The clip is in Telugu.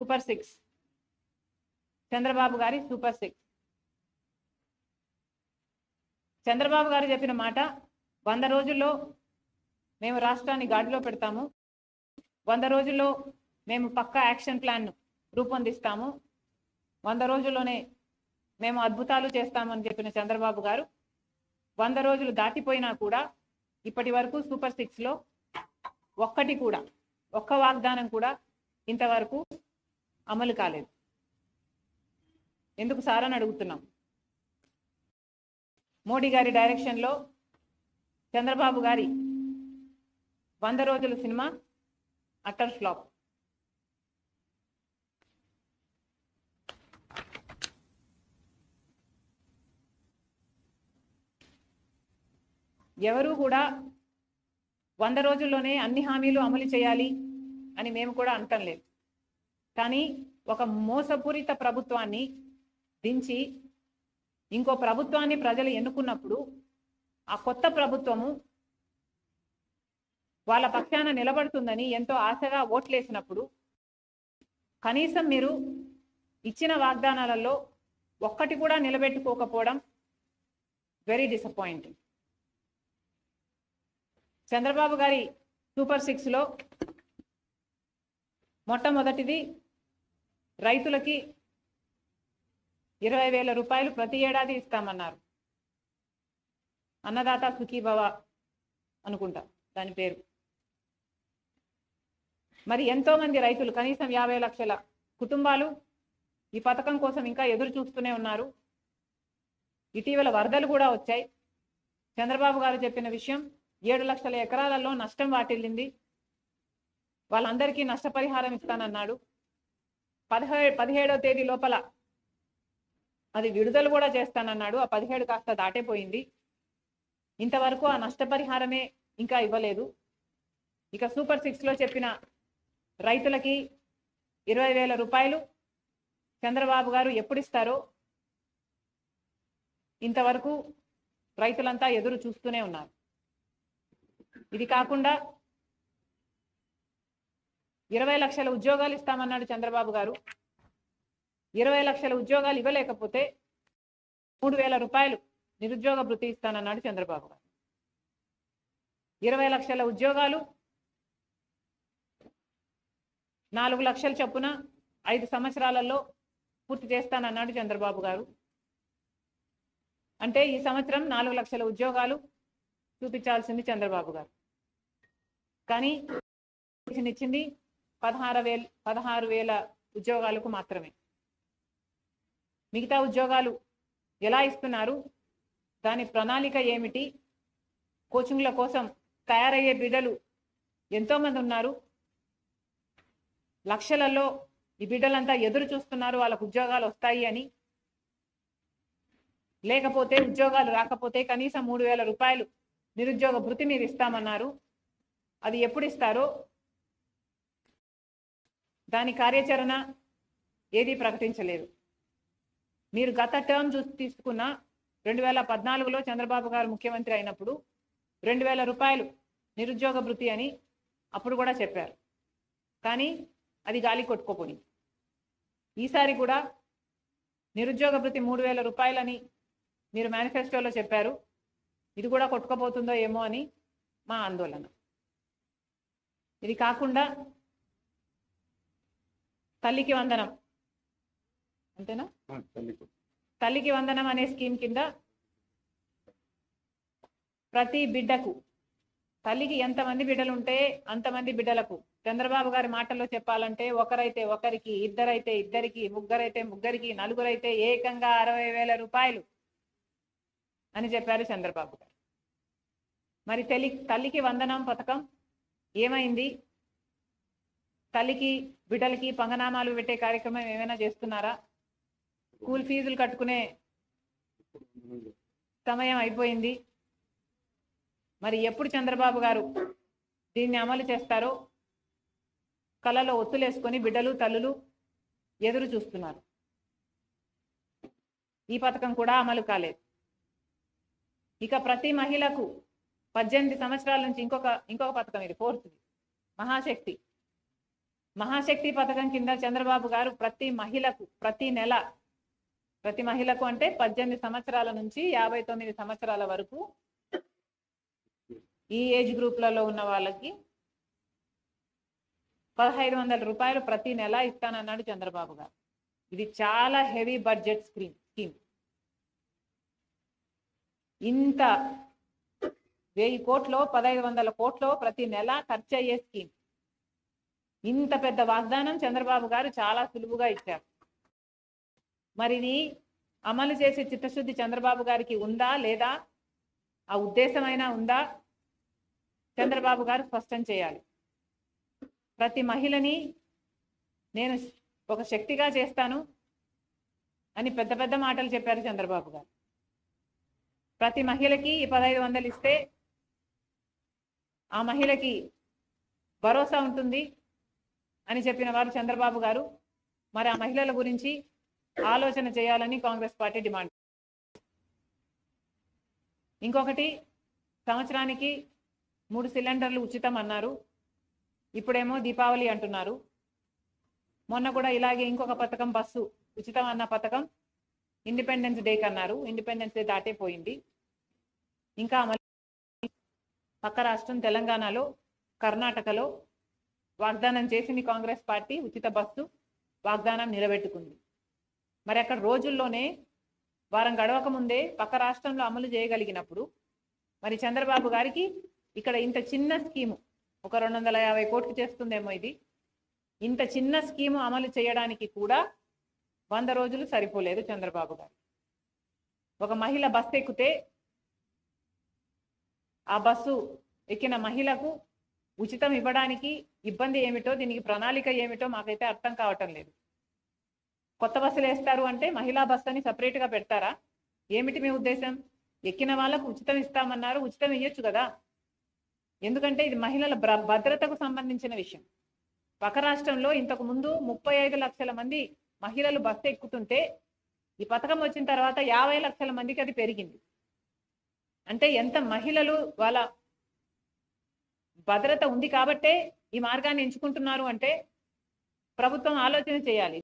సూపర్ 6 చంద్రబాబు గారి సూపర్ 6. చంద్రబాబు గారు చెప్పిన మాట 100 రోజుల్లో మేము రాష్ట్రాన్ని గాడిలో పెడతాము, 100 రోజుల్లో మేము పక్కా యాక్షన్ ప్లాన్ రూపొందిస్తాము, 100 రోజుల్లోనే మేము అద్భుతాలు చేస్తామని చెప్పిన చంద్రబాబు గారు 100 రోజులు దాటిపోయినా కూడా ఇప్పటి వరకు సూపర్ 6లో ఒక్క వాగ్దానం కూడా ఇంతవరకు అమలు కాలేదు. ఎందుకు సార్ అని అడుగుతున్నాం. మోడీ గారి డైరెక్షన్లో చంద్రబాబు గారి 100 రోజుల సినిమా అటర్ ఫ్లాప్. ఎవరు కూడా 100 రోజుల్లోనే అన్ని హామీలు అమలు చేయాలి అని మేము కూడా అంటం లేదు. కానీ ఒక మోసపూరిత ప్రభుత్వాన్ని దించి ఇంకో ప్రభుత్వాన్ని ప్రజలు ఎన్నుకున్నప్పుడు ఆ కొత్త ప్రభుత్వము వాళ్ళ పక్షాన నిలబడుతుందని ఎంతో ఆశగా ఓట్లేసినప్పుడు కనీసం మీరు ఇచ్చిన వాగ్దానాలలో ఒక్కటి కూడా నిలబెట్టుకోకపోవడం వెరీ డిసప్పాయింటింగ్. చంద్రబాబు గారి సూపర్ 6లో మొట్టమొదటిది రైతులకి 20,000 రూపాయలు ప్రతి ఏడాది ఇస్తామన్నారు. అన్నదాత సుఖీభవ అనుకుంటా దాని పేరు. మరి ఎంతో మంది రైతులు కనీసం 50 లక్షల కుటుంబాలు ఈ పథకం కోసం ఇంకా ఎదురు చూస్తూనే ఉన్నారు. ఇటీవల వరదలు కూడా వచ్చాయి. చంద్రబాబు గారు చెప్పిన విషయం 7 లక్షల ఎకరాలలో నష్టం వాటిల్లింది, వాళ్ళందరికీ నష్టపరిహారం ఇస్తానన్నాడు. 17వ తేదీ లోపల అది విడుదల కూడా చేస్తానన్నాడు. ఆ 17 కాస్త దాటిపోయింది. ఇంతవరకు ఆ నష్టపరిహారమే ఇంకా ఇవ్వలేదు. ఇక సూపర్ 6లో చెప్పిన రైతులకి 20,000 రూపాయలు చంద్రబాబు గారు ఎప్పుడు ఇస్తారో ఇంతవరకు రైతులంతా ఎదురు చూస్తూనే ఉన్నారు. ఇది కాకుండా 20 లక్షల ఉద్యోగాలు ఇస్తామన్నాడు చంద్రబాబు గారు. 20 లక్షల ఉద్యోగాలు ఇవ్వలేకపోతే 3,000 రూపాయలు నిరుద్యోగ భృతి ఇస్తానన్నాడు చంద్రబాబు గారు. 20 లక్షల ఉద్యోగాలు 4 లక్షల చొప్పున 5 సంవత్సరాలలో పూర్తి చేస్తానన్నాడు చంద్రబాబు గారు. అంటే ఈ సంవత్సరం 4 లక్షల ఉద్యోగాలు చూపించాల్సింది చంద్రబాబు గారు. కానీ ఇచ్చింది 16,000 ఉద్యోగాలకు మాత్రమే. మిగతా ఉద్యోగాలు ఎలా ఇస్తున్నారు, దాని ప్రణాళిక ఏమిటి, కోచింగ్ల కోసం తయారయ్యే బిడ్డలు ఎంతోమంది ఉన్నారు, లక్షలలో ఈ బిడ్డలంతా ఎదురు చూస్తున్నారు వాళ్ళకు ఉద్యోగాలు వస్తాయి అని. లేకపోతే ఉద్యోగాలు రాకపోతే కనీసం 3,000 రూపాయలు నిరుద్యోగ భృతి మీరు ఇస్తామన్నారు. అది ఎప్పుడు ఇస్తారో దాని కార్యాచరణ ఏది ప్రకటించలేదు. మీరు గత టర్మ్ తీసుకున్న 2014లో చంద్రబాబు గారు ముఖ్యమంత్రి అయినప్పుడు 2,000 రూపాయలు నిరుద్యోగ భృతి అని అప్పుడు కూడా చెప్పారు. కానీ అది గాలి కొట్టుకోపోయింది. ఈసారి కూడా నిరుద్యోగ భృతి 3,000 రూపాయలని మీరు మేనిఫెస్టోలో చెప్పారు. ఇది కూడా కొట్టుకోపోతుందో ఏమో అని మా ఆందోళన. ఇది కాకుండా తల్లికి వందనం, అంతేనా, తల్లికి వందనం అనే స్కీమ్ కింద ప్రతి బిడ్డకు, తల్లికి ఎంతమంది బిడ్డలు ఉంటే అంతమంది బిడ్డలకు, చంద్రబాబు గారి మాటల్లో చెప్పాలంటే ఒకరైతే ఒకరికి, ఇద్దరైతే ఇద్దరికి, ముగ్గురైతే ముగ్గురికి, నలుగురైతే ఏకంగా 60,000 రూపాయలు అని చెప్పారు చంద్రబాబు గారు. మరి తల్లికి వందనం పథకం ఏమైంది? తల్లికి బిడ్డలకి పంగనామాలు పెట్టే కార్యక్రమం ఏమైనా చేస్తున్నారా? స్కూల్ ఫీజులు కట్టుకునే సమయం అయిపోయింది. మరి ఎప్పుడు చంద్రబాబు గారు దీన్ని అమలు చేస్తారో కళ్ళలో ఒత్తులేసుకొని బిడ్డలు తల్లులు ఎదురు చూస్తున్నారు. ఈ పథకం కూడా అమలు కాలేదు. ఇక ప్రతి మహిళకు 18 సంవత్సరాల నుంచి ఇంకొక పథకం, ఇది 4th మహాశక్తి మహాశక్తి పథకం కింద చంద్రబాబు గారు ప్రతి మహిళకు ప్రతి నెల, ప్రతి మహిళకు అంటే 18 సంవత్సరాల నుంచి 59 సంవత్సరాల వరకు ఈ ఏజ్ గ్రూప్లలో ఉన్న వాళ్ళకి 1500 రూపాయలు ప్రతి నెల ఇస్తానన్నాడు చంద్రబాబు గారు. ఇది చాలా హెవీ బడ్జెట్ స్కీమ్. ఇంత 1000 కోట్లో 1500 కోట్లో ప్రతి నెల ఖర్చు అయ్యే స్కీమ్. ఇంత పెద్ద వాగ్దానం చంద్రబాబు గారు చాలా సులువుగా ఇచ్చారు. మరి ఇది అమలు చేసే చిత్తశుద్ధి చంద్రబాబు గారికి ఉందా లేదా, ఆ ఉద్దేశమైనా ఉందా, చంద్రబాబు గారు స్పష్టం చేయాలి. ప్రతి మహిళని నేను ఒక శక్తిగా చేస్తాను అని పెద్ద పెద్ద మాటలు చెప్పారు చంద్రబాబు గారు. ప్రతి మహిళకి ఈ 1500 ఇస్తే ఆ మహిళకి భరోసా ఉంటుంది అని చెప్పిన వారు చంద్రబాబు గారు. మరి ఆ మహిళల గురించి ఆలోచన చేయాలని కాంగ్రెస్ పార్టీ డిమాండ్. ఇంకొకటి, సంవత్సరానికి 3 సిలిండర్లు ఉచితం అన్నారు. ఇప్పుడేమో దీపావళి అంటున్నారు. మొన్న కూడా ఇలాగే ఇంకొక పథకం, బస్సు ఉచితం అన్న పథకం ఇండిపెండెన్స్ డేకి అన్నారు. ఇండిపెండెన్స్ డే దాటే పోయింది. ఇంకా పక్క రాష్ట్రం తెలంగాణలో, కర్ణాటకలో వాగ్దానం చేసింది కాంగ్రెస్ పార్టీ. ఉచిత బస్సు వాగ్దానం నిలబెట్టుకుంది. మరి అక్కడ రోజుల్లోనే వారం గడవక ముందే పక్క రాష్ట్రంలో అమలు చేయగలిగినప్పుడు మరి చంద్రబాబు గారికి ఇక్కడ ఇంత చిన్న స్కీము, ఒక 250 కోట్లు చేస్తుందేమో ఇది, ఇంత చిన్న స్కీము అమలు చేయడానికి కూడా 100 రోజులు సరిపోలేదు చంద్రబాబు గారు. ఒక మహిళ బస్సు ఎక్కితే ఆ బస్సు ఎక్కిన మహిళకు ఉచితం ఇవ్వడానికి ఇబ్బంది ఏమిటో, దీనికి ప్రణాళిక ఏమిటో మాకైతే అర్థం కావటం లేదు. కొత్త బస్సులు వేస్తారు అంటే మహిళా బస్సు అని సపరేట్గా పెడతారా? ఏమిటి మీ ఉద్దేశం? ఎక్కిన వాళ్ళకు ఉచితం ఇస్తామన్నారు, ఉచితం ఇవ్వచ్చు కదా. ఎందుకంటే ఇది మహిళల భద్రతకు సంబంధించిన విషయం. పక్క రాష్ట్రంలో ఇంతకు ముందు 35 లక్షల మంది మహిళలు బస్సు ఎక్కుతుంటే ఈ పథకం వచ్చిన తర్వాత 50 లక్షల మందికి అది పెరిగింది. అంటే ఎంత మహిళలు వాళ్ళ భద్రత ఉంది కాబట్టే ఈ మార్గాన్ని ఎంచుకుంటున్నారు అంటే ప్రభుత్వం ఆలోచన చేయాలి.